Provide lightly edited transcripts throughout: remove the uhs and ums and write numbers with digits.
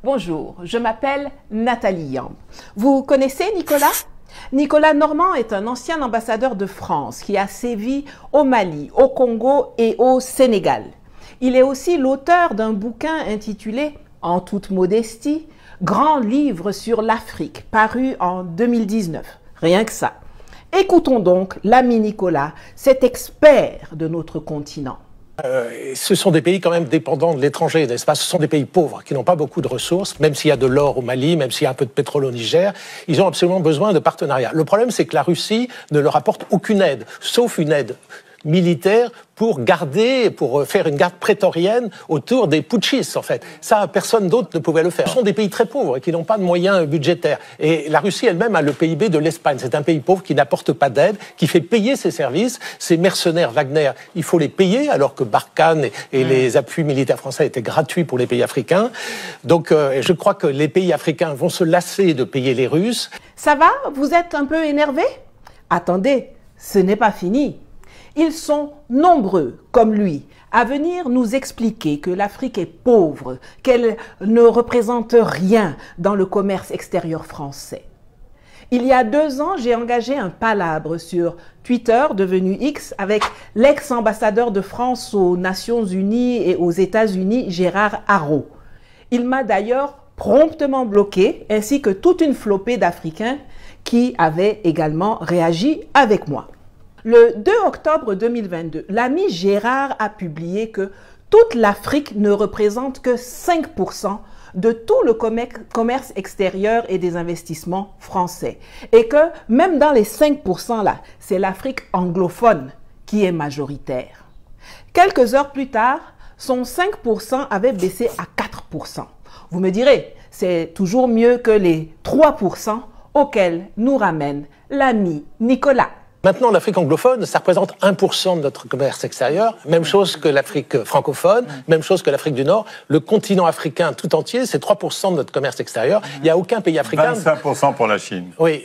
Bonjour, je m'appelle Nathalie Yamb. Vous connaissez Nicolas? Nicolas Normand est un ancien ambassadeur de France qui a sévi au Mali, au Congo et au Sénégal. Il est aussi l'auteur d'un bouquin intitulé, en toute modestie, Grand livre sur l'Afrique, paru en 2019. Rien que ça. Écoutons donc l'ami Nicolas, cet expert de notre continent. Ce sont des pays quand même dépendants de l'étranger, n'est-ce pas? Ce sont des pays pauvres qui n'ont pas beaucoup de ressources, même s'il y a de l'or au Mali, même s'il y a un peu de pétrole au Niger, ils ont absolument besoin de partenariats. Le problème, c'est que la Russie ne leur apporte aucune aide, sauf une aide militaire pour faire une garde prétorienne autour des putschistes, en fait. Ça, personne d'autre ne pouvait le faire. Ce sont des pays très pauvres qui n'ont pas de moyens budgétaires. Et la Russie elle-même a le PIB de l'Espagne. C'est un pays pauvre qui n'apporte pas d'aide, qui fait payer ses services. Ces mercenaires Wagner, il faut les payer, alors que Barkhane et les appuis militaires français étaient gratuits pour les pays africains. Donc, je crois que les pays africains vont se lasser de payer les Russes. Ça va? Vous êtes un peu énervé? Attendez, ce n'est pas fini. Ils sont nombreux, comme lui, à venir nous expliquer que l'Afrique est pauvre, qu'elle ne représente rien dans le commerce extérieur français. Il y a 2 ans, j'ai engagé un palabre sur Twitter, devenu X, avec l'ex-ambassadeur de France aux Nations Unies et aux États-Unis, Gérard Haraud. Il m'a d'ailleurs promptement bloqué, ainsi que toute une flopée d'Africains qui avaient également réagi avec moi. Le 2 octobre 2022, l'ami Gérard a publié que toute l'Afrique ne représente que 5% de tout le commerce extérieur et des investissements français. Et que même dans les 5% là, c'est l'Afrique anglophone qui est majoritaire. Quelques heures plus tard, son 5% avait baissé à 4%. Vous me direz, c'est toujours mieux que les 3% auxquels nous ramène l'ami Nicolas. Maintenant, l'Afrique anglophone, ça représente 1% de notre commerce extérieur. Même chose que l'Afrique francophone, même chose que l'Afrique du Nord. Le continent africain tout entier, c'est 3% de notre commerce extérieur. Il n'y a aucun pays africain... 25% pour la Chine. Oui,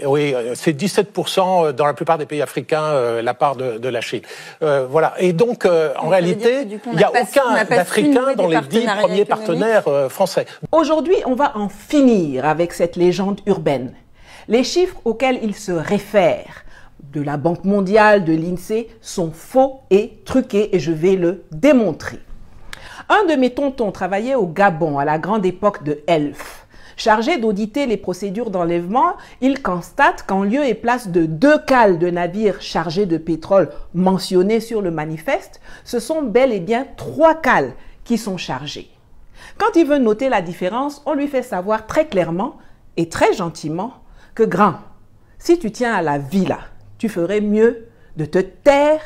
c'est 17% dans la plupart des pays africains, la part de la Chine. Voilà. Et donc, en réalité, il n'y a aucun d'Africains dans les 10 premiers partenaires français. Aujourd'hui, on va en finir avec cette légende urbaine. Les chiffres auxquels il se réfère de la Banque mondiale, de l'INSEE, sont faux et truqués et je vais le démontrer. Un de mes tontons travaillait au Gabon à la grande époque de Elf. Chargé d'auditer les procédures d'enlèvement, il constate qu'en lieu et place de 2 cales de navires chargés de pétrole mentionnés sur le manifeste, ce sont bel et bien 3 cales qui sont chargées. Quand il veut noter la différence, on lui fait savoir très clairement et très gentiment que grand, si tu tiens à la vie là, tu ferais mieux de te taire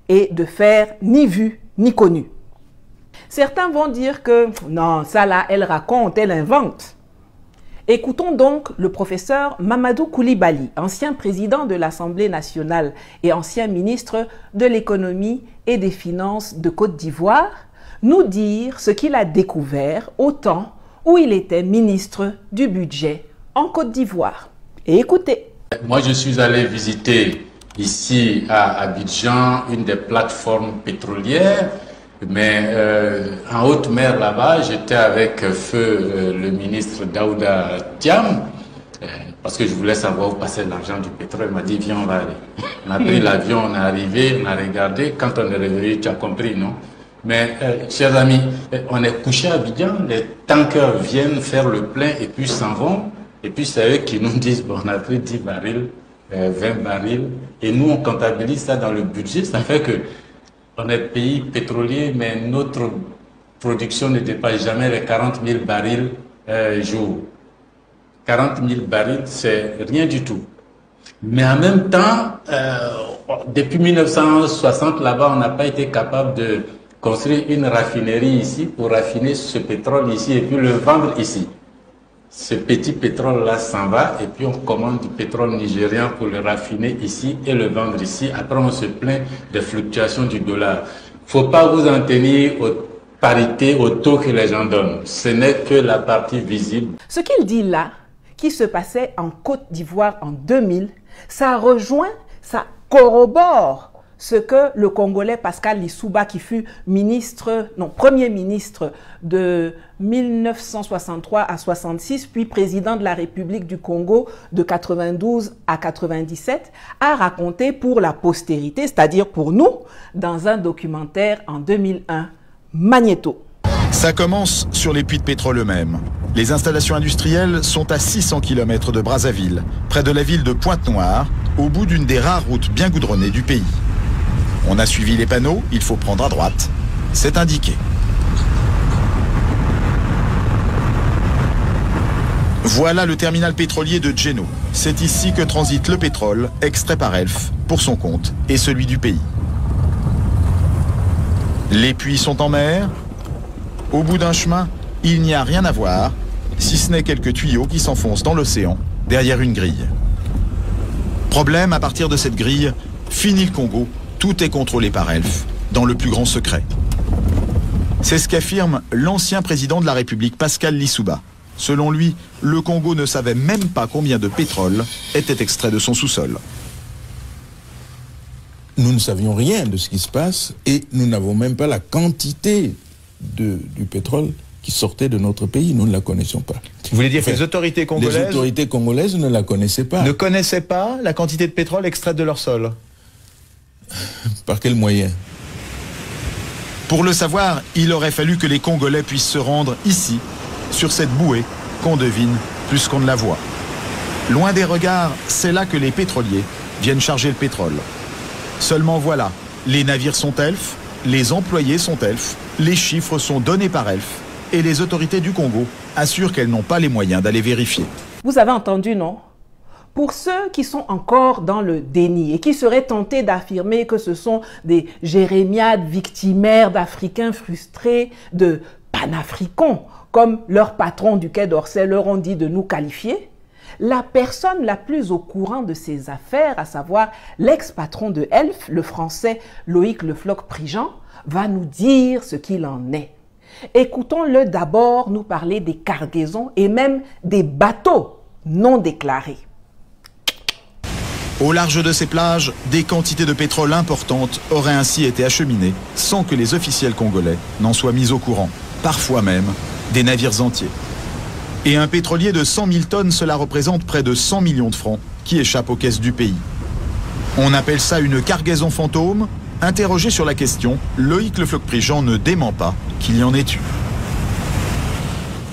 et de faire ni vu ni connu. Certains vont dire que non, ça là, elle raconte, elle invente. Écoutons donc le professeur Mamadou Koulibaly, ancien président de l'Assemblée nationale et ancien ministre de l'économie et des finances de Côte d'Ivoire, nous dire ce qu'il a découvert au temps où il était ministre du budget en Côte d'Ivoire. Et écoutez. Moi, je suis allé visiter ici à Abidjan une des plateformes pétrolières, mais en haute mer là-bas, j'étais avec feu le ministre Daouda Thiam, parce que je voulais savoir où passait l'argent du pétrole. Il m'a dit, viens, on va aller. On a pris l'avion, on est arrivé, on a regardé. Quand on est revenu, tu as compris, non? Mais, chers amis, on est couché à Abidjan, les tankers viennent faire le plein et puis s'en vont. Et puis c'est eux qui nous disent, bon, on a pris 10 barils, 20 barils, et nous on comptabilise ça dans le budget. Ça fait que on est pays pétrolier, mais notre production ne dépasse jamais les 40 000 barils jour. 40 000 barils, c'est rien du tout. Mais en même temps, depuis 1960, là-bas, on n'a pas été capable de construire une raffinerie ici pour raffiner ce pétrole ici et puis le vendre ici. Ce petit pétrole-là s'en va et puis on commande du pétrole nigérian pour le raffiner ici et le vendre ici. Après, on se plaint des fluctuations du dollar. Faut pas vous en tenir aux parités, au taux que les gens donnent. Ce n'est que la partie visible. Ce qu'il dit là, qui se passait en Côte d'Ivoire en 2000, ça rejoint, ça corrobore ce que le Congolais Pascal Lissouba, qui fut Premier ministre de 1963 à 66, puis président de la République du Congo de 92 à 97, a raconté pour la postérité, c'est-à-dire pour nous, dans un documentaire en 2001, Magnéto. Ça commence sur les puits de pétrole eux-mêmes. Les installations industrielles sont à 600 km de Brazzaville, près de la ville de Pointe-Noire, au bout d'une des rares routes bien goudronnées du pays. On a suivi les panneaux, il faut prendre à droite. C'est indiqué. Voilà le terminal pétrolier de Djeno. C'est ici que transite le pétrole, extrait par Elf, pour son compte et celui du pays. Les puits sont en mer. Au bout d'un chemin, il n'y a rien à voir, si ce n'est quelques tuyaux qui s'enfoncent dans l'océan, derrière une grille. Problème, à partir de cette grille, fini le Congo, tout est contrôlé par Elf, dans le plus grand secret. C'est ce qu'affirme l'ancien président de la République, Pascal Lissouba. Selon lui, le Congo ne savait même pas combien de pétrole était extrait de son sous-sol. Nous ne savions rien de ce qui se passe et nous n'avons même pas la quantité du pétrole qui sortait de notre pays. Nous ne la connaissions pas. Vous voulez dire que les autorités congolaises ne la connaissaient pas. Ne connaissaient pas la quantité de pétrole extraite de leur sol? Par quel moyen? Pour le savoir, il aurait fallu que les Congolais puissent se rendre ici, sur cette bouée qu'on devine plus qu'on ne la voit. Loin des regards, c'est là que les pétroliers viennent charger le pétrole. Seulement voilà, les navires sont Elf, les employés sont Elf, les chiffres sont donnés par Elf et les autorités du Congo assurent qu'elles n'ont pas les moyens d'aller vérifier. Vous avez entendu, non? Pour ceux qui sont encore dans le déni et qui seraient tentés d'affirmer que ce sont des jérémiades victimaires d'Africains frustrés, de panafricains, comme leur patron du Quai d'Orsay leur ont dit de nous qualifier, la personne la plus au courant de ces affaires, à savoir l'ex-patron de Elf, le français Loïc Le Floch-Prigent, va nous dire ce qu'il en est. Écoutons-le d'abord nous parler des cargaisons et même des bateaux non déclarés. Au large de ces plages, des quantités de pétrole importantes auraient ainsi été acheminées sans que les officiels congolais n'en soient mis au courant. Parfois même, des navires entiers. Et un pétrolier de 100 000 tonnes, cela représente près de 100 millions de francs qui échappent aux caisses du pays. On appelle ça une cargaison fantôme. Interrogé sur la question, Loïc Le Floch-Prigent ne dément pas qu'il y en ait eu.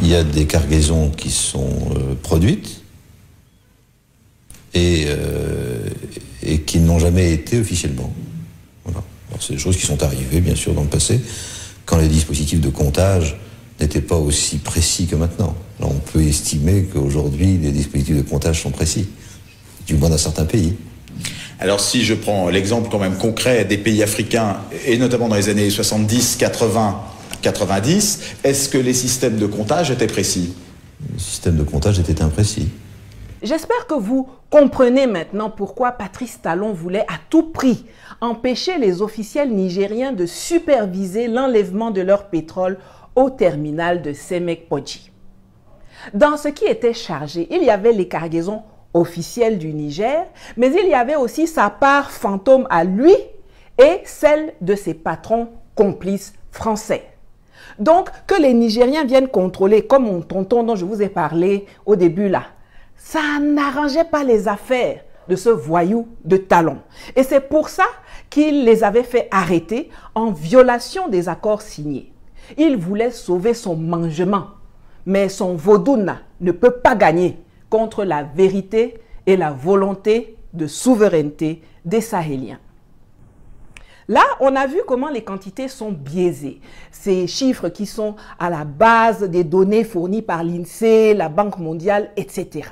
Il y a des cargaisons qui sont produites et qui n'ont jamais été officiellement. Voilà. Alors, c'est des choses qui sont arrivées, bien sûr, dans le passé, quand les dispositifs de comptage n'étaient pas aussi précis que maintenant. Alors, on peut estimer qu'aujourd'hui, les dispositifs de comptage sont précis, du moins dans certains pays. Alors si je prends l'exemple quand même concret des pays africains, et notamment dans les années 70, 80, 90, est-ce que les systèmes de comptage étaient précis? Les systèmes de comptage étaient imprécis. J'espère que vous comprenez maintenant pourquoi Patrice Talon voulait à tout prix empêcher les officiels nigériens de superviser l'enlèvement de leur pétrole au terminal de Semek-Podji. Dans ce qui était chargé, il y avait les cargaisons officielles du Niger, mais il y avait aussi sa part fantôme à lui et celle de ses patrons complices français. Donc, que les Nigériens viennent contrôler, comme mon tonton dont je vous ai parlé au début là, ça n'arrangeait pas les affaires de ce voyou de Talon. Et c'est pour ça qu'il les avait fait arrêter en violation des accords signés. Il voulait sauver son mangement, mais son vaudouna ne peut pas gagner contre la vérité et la volonté de souveraineté des Sahéliens. Là, on a vu comment les quantités sont biaisées. Ces chiffres qui sont à la base des données fournies par l'INSEE, la Banque mondiale, etc.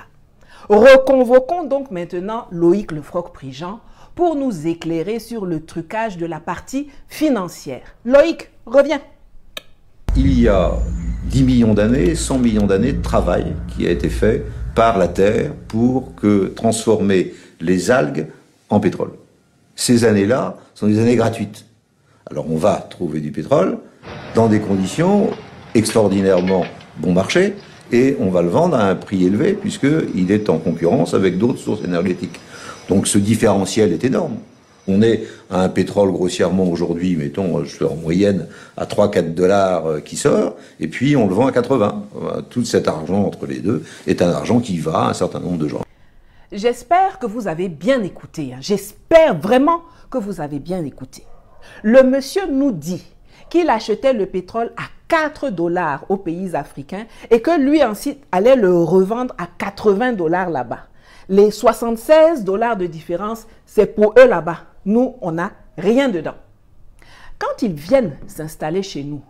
Reconvoquons donc maintenant Loïc Le Floch-Prigent pour nous éclairer sur le trucage de la partie financière. Loïc, reviens. Il y a 10 millions d'années, 100 millions d'années de travail qui a été fait par la Terre pour transformer les algues en pétrole. Ces années-là sont des années gratuites. Alors on va trouver du pétrole dans des conditions extraordinairement bon marché et on va le vendre à un prix élevé puisqu'il est en concurrence avec d'autres sources énergétiques. Donc ce différentiel est énorme. On est à un pétrole grossièrement aujourd'hui, mettons, en moyenne, à 3-4 dollars qui sort, et puis on le vend à 80. Tout cet argent entre les deux est un argent qui va à un certain nombre de gens. J'espère que vous avez bien écouté. J'espère vraiment que vous avez bien écouté. Le monsieur nous dit qu'il achetait le pétrole à 4 dollars aux pays africains et que lui ensuite allait le revendre à 80 dollars là-bas. Les 76 dollars de différence, c'est pour eux là-bas. Nous, on n'a rien dedans. Quand ils viennent s'installer chez nous,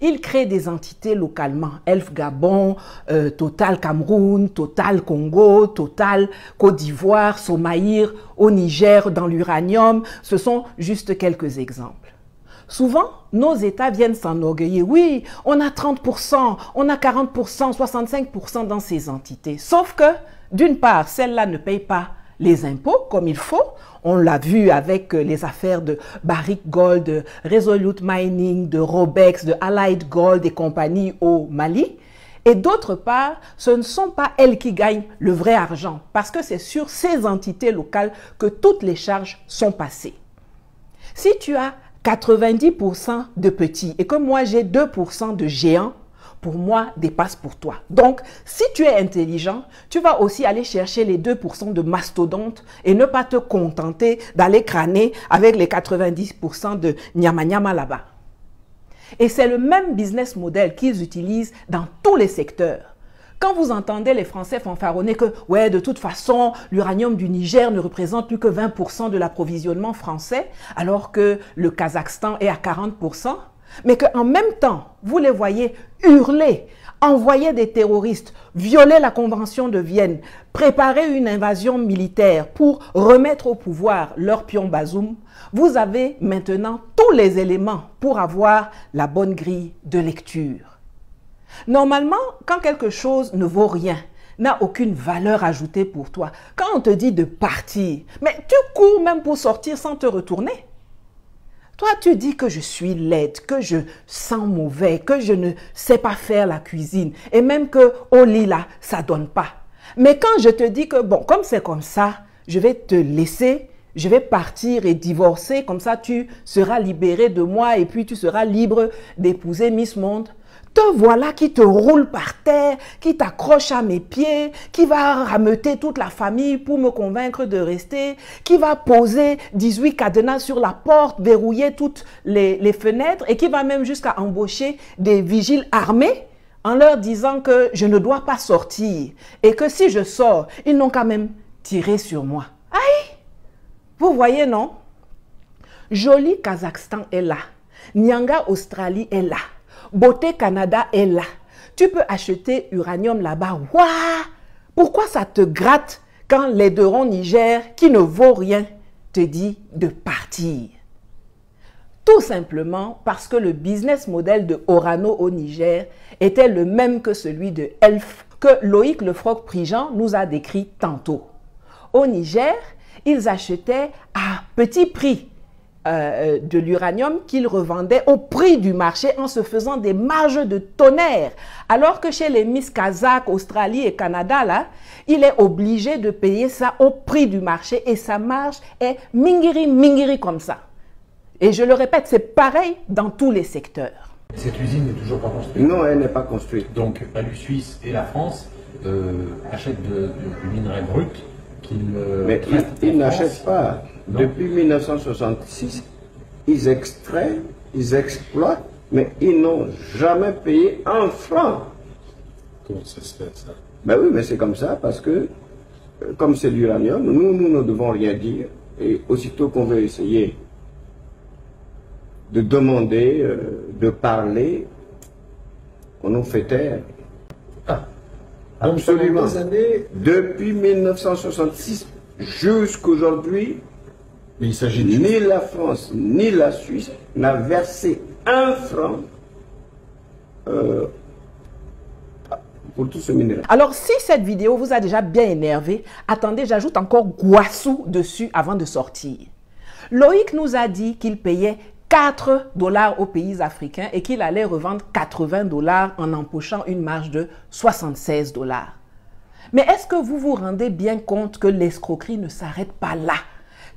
ils créent des entités localement. Elf Gabon, Total Cameroun, Total Congo, Total Côte d'Ivoire, Somaïr au Niger, dans l'uranium. Ce sont juste quelques exemples. Souvent, nos États viennent s'enorgueillir. Oui, on a 30%, on a 40%, 65% dans ces entités. Sauf que, d'une part, celles-là ne payent pas les impôts comme il faut. On l'a vu avec les affaires de Barrick Gold, de Resolute Mining, de Robex, de Allied Gold et compagnie au Mali. Et d'autre part, ce ne sont pas elles qui gagnent le vrai argent parce que c'est sur ces entités locales que toutes les charges sont passées. Si tu as 90% de petits et que moi j'ai 2% de géants, pour moi, dépasse pour toi. Donc, si tu es intelligent, tu vas aussi aller chercher les 2% de mastodontes et ne pas te contenter d'aller crâner avec les 90% de nyama-nyama là-bas. Et c'est le même business model qu'ils utilisent dans tous les secteurs. Quand vous entendez les Français fanfaronner que, ouais, de toute façon, l'uranium du Niger ne représente plus que 20% de l'approvisionnement français, alors que le Kazakhstan est à 40%, mais qu'en même temps, vous les voyez hurler, envoyer des terroristes, violer la Convention de Vienne, préparer une invasion militaire pour remettre au pouvoir leur pion Bazoum, vous avez maintenant tous les éléments pour avoir la bonne grille de lecture. Normalement, quand quelque chose ne vaut rien, n'a aucune valeur ajoutée pour toi, quand on te dit de partir, mais tu cours même pour sortir sans te retourner. Toi, tu dis que je suis laide, que je sens mauvais, que je ne sais pas faire la cuisine et même que au lit là, ça donne pas. Mais quand je te dis que bon, comme c'est comme ça, je vais te laisser, je vais partir et divorcer, comme ça tu seras libéré de moi et puis tu seras libre d'épouser Miss Monde. Te voilà qui te roule par terre, qui t'accroche à mes pieds, qui va rameuter toute la famille pour me convaincre de rester, qui va poser 18 cadenas sur la porte, verrouiller toutes les fenêtres et qui va même jusqu'à embaucher des vigiles armés en leur disant que je ne dois pas sortir et que si je sors, ils n'ont qu'à même tirer sur moi. Aïe! Vous voyez, non? Joli Kazakhstan est là. Nyanga Australie est là. Beauté Canada est là. Tu peux acheter uranium là-bas. Waouh! Pourquoi ça te gratte quand l'aideron Niger, qui ne vaut rien, te dit de partir? Tout simplement parce que le business model de Orano au Niger était le même que celui de Elf, que Loïc Lefroc-Prigent nous a décrit tantôt. Au Niger, ils achetaient à petit prix de l'uranium qu'ils revendaient au prix du marché en se faisant des marges de tonnerre. Alors que chez les Miss Kazakh, Australie et Canada, là, il est obligé de payer ça au prix du marché et sa marge est mingiri comme ça. Et je le répète, c'est pareil dans tous les secteurs. Cette usine n'est toujours pas construite? Non, elle n'est pas construite. Donc la Suisse et la France achètent du minerai brut qu'ils mais ils n'achètent pas. Non. Depuis 1966, ils extraient, ils exploitent, mais ils n'ont jamais payé un franc. Comment ça se fait, ça? Ben oui, mais c'est comme ça, parce que, comme c'est l'uranium, nous ne devons rien dire. Et aussitôt qu'on veut essayer de demander, de parler, on nous fait taire. Ah. Absolument. Depuis 1966 jusqu'aujourd'hui, ni la France ni la Suisse n'a versé un franc pour tout ce minerai. Alors, si cette vidéo vous a déjà bien énervé, attendez, j'ajoute encore Guassou dessus avant de sortir. Loïc nous a dit qu'il payait 4 dollars aux pays africains et qu'il allait revendre 80 dollars en empochant une marge de 76 dollars. Mais est-ce que vous vous rendez bien compte que l'escroquerie ne s'arrête pas là?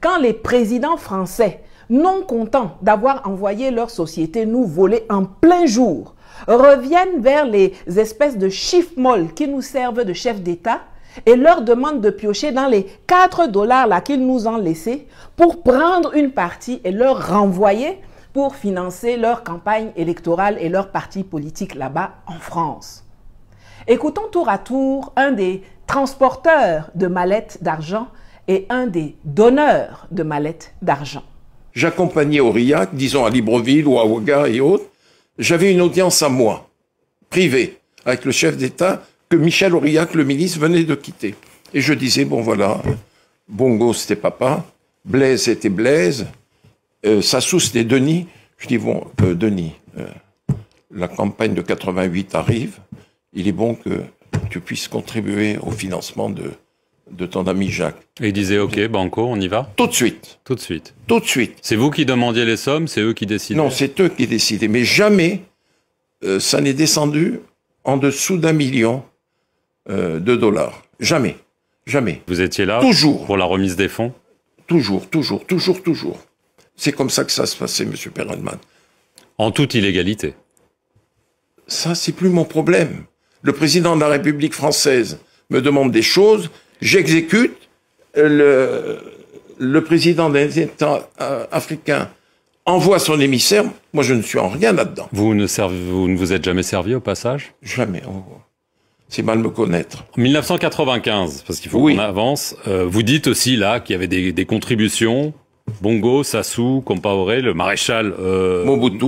quand les présidents français, non contents d'avoir envoyé leur société nous voler en plein jour, reviennent vers les espèces de chiffres molles qui nous servent de chefs d'État et leur demandent de piocher dans les 4 $ là qu'ils nous ont laissés pour prendre une partie et leur renvoyer pour financer leur campagne électorale et leur parti politique là-bas en France. Écoutons tour à tour un des transporteurs de mallettes d'argent et un des donneurs de mallettes d'argent. J'accompagnais Aurillac, disons à Libreville ou à Ouaga et autres. J'avais une audience à moi, privée, avec le chef d'État que Michel Aurillac, le ministre, venait de quitter. Et je disais, bon voilà, Bongo c'était papa, Blaise c'était Blaise, Sassou c'était Denis. Je dis, bon, Denis, la campagne de 88 arrive, il est bon que tu puisses contribuer au financement de ton ami Jacques. Et il disait, ok, Banco, on y va? Tout de suite. Tout de suite. Tout de suite. C'est vous qui demandiez les sommes, c'est eux qui décidaient? Non, c'est eux qui décidaient. Mais jamais ça n'est descendu en dessous d'1 million de dollars. Jamais. Jamais. Vous étiez là? Toujours. Pour la remise des fonds? Toujours, toujours, toujours, toujours. C'est comme ça que ça se passait, M. Perelman. En toute illégalité? Ça, c'est plus mon problème. Le président de la République française me demande des choses, j'exécute, le président des États africains envoie son émissaire, moi je ne suis en rien là-dedans. Vous ne vous êtes jamais servi au passage? Jamais. C'est mal me connaître. En 1995, parce qu'il faut qu'on avance, vous dites aussi là qu'il y avait des contributions, Bongo, Sassou, Compaoré, le maréchal Mobutu.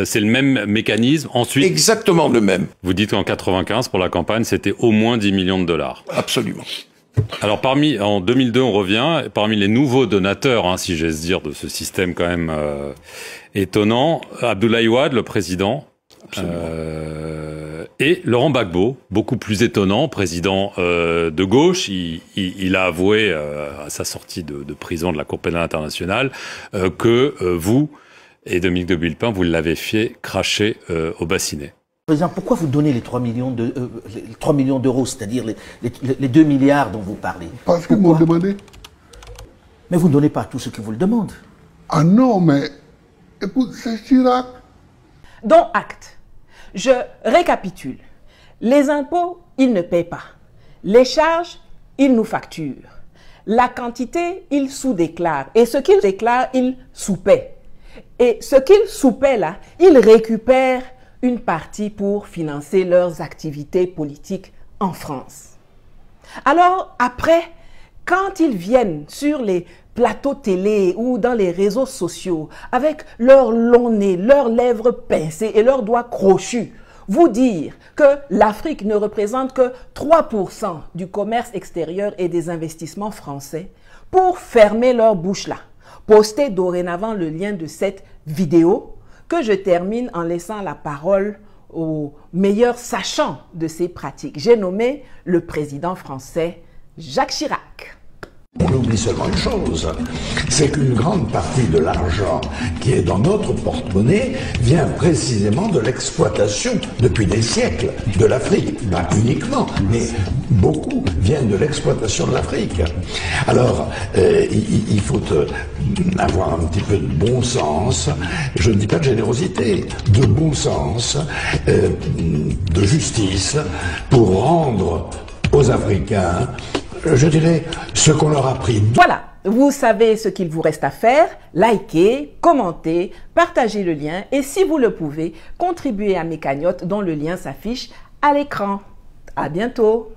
C'est le même mécanisme. Ensuite, exactement le même. Vous dites qu'en 95, pour la campagne, c'était au moins 10 millions de dollars. Absolument. Alors, en 2002, on revient, parmi les nouveaux donateurs, hein, si j'ose dire, de ce système quand même étonnant, Abdoulaye Wade, le président, et Laurent Gbagbo, beaucoup plus étonnant, président de gauche. Il a avoué à sa sortie de prison de la Cour pénale internationale que vous et Dominique de Villepin, vous l'avez fait cracher au bassinet. Président, pourquoi vous donnez les 3 millions d'euros, c'est-à-dire les 2 milliards dont vous parlez? Parce qu'ils m'ont demandé. Mais vous ne donnez pas à tous ceux qui vous le demandent. Ah non, mais écoute, c'est Chirac. Dont acte. Je récapitule. Les impôts, ils ne paient pas. Les charges, ils nous facturent. La quantité, ils sous-déclarent. Et ce qu'ils déclarent, ils sous-paient. Et ce qu'ils sous-paient là, ils récupèrent une partie pour financer leurs activités politiques en France. Alors après, quand ils viennent sur les plateaux télé ou dans les réseaux sociaux avec leur long nez, leurs lèvres pincées et leurs doigts crochus, vous dire que l'Afrique ne représente que 3% du commerce extérieur et des investissements français, pour fermer leur bouche là, postez dorénavant le lien de cette vidéo que je termine en laissant la parole au meilleur sachant de ces pratiques. J'ai nommé le président français Jacques Chirac. On oublie seulement une chose, c'est qu'une grande partie de l'argent qui est dans notre porte-monnaie vient précisément de l'exploitation, depuis des siècles, de l'Afrique. Pas uniquement, mais beaucoup viennent de l'exploitation de l'Afrique. Alors, il faut avoir un petit peu de bon sens, je ne dis pas de générosité, de bon sens, de justice, pour rendre aux Africains, je dirais, ce qu'on leur a pris. Voilà, vous savez ce qu'il vous reste à faire. Likez, commentez, partagez le lien et si vous le pouvez, contribuez à mes cagnottes dont le lien s'affiche à l'écran. À bientôt.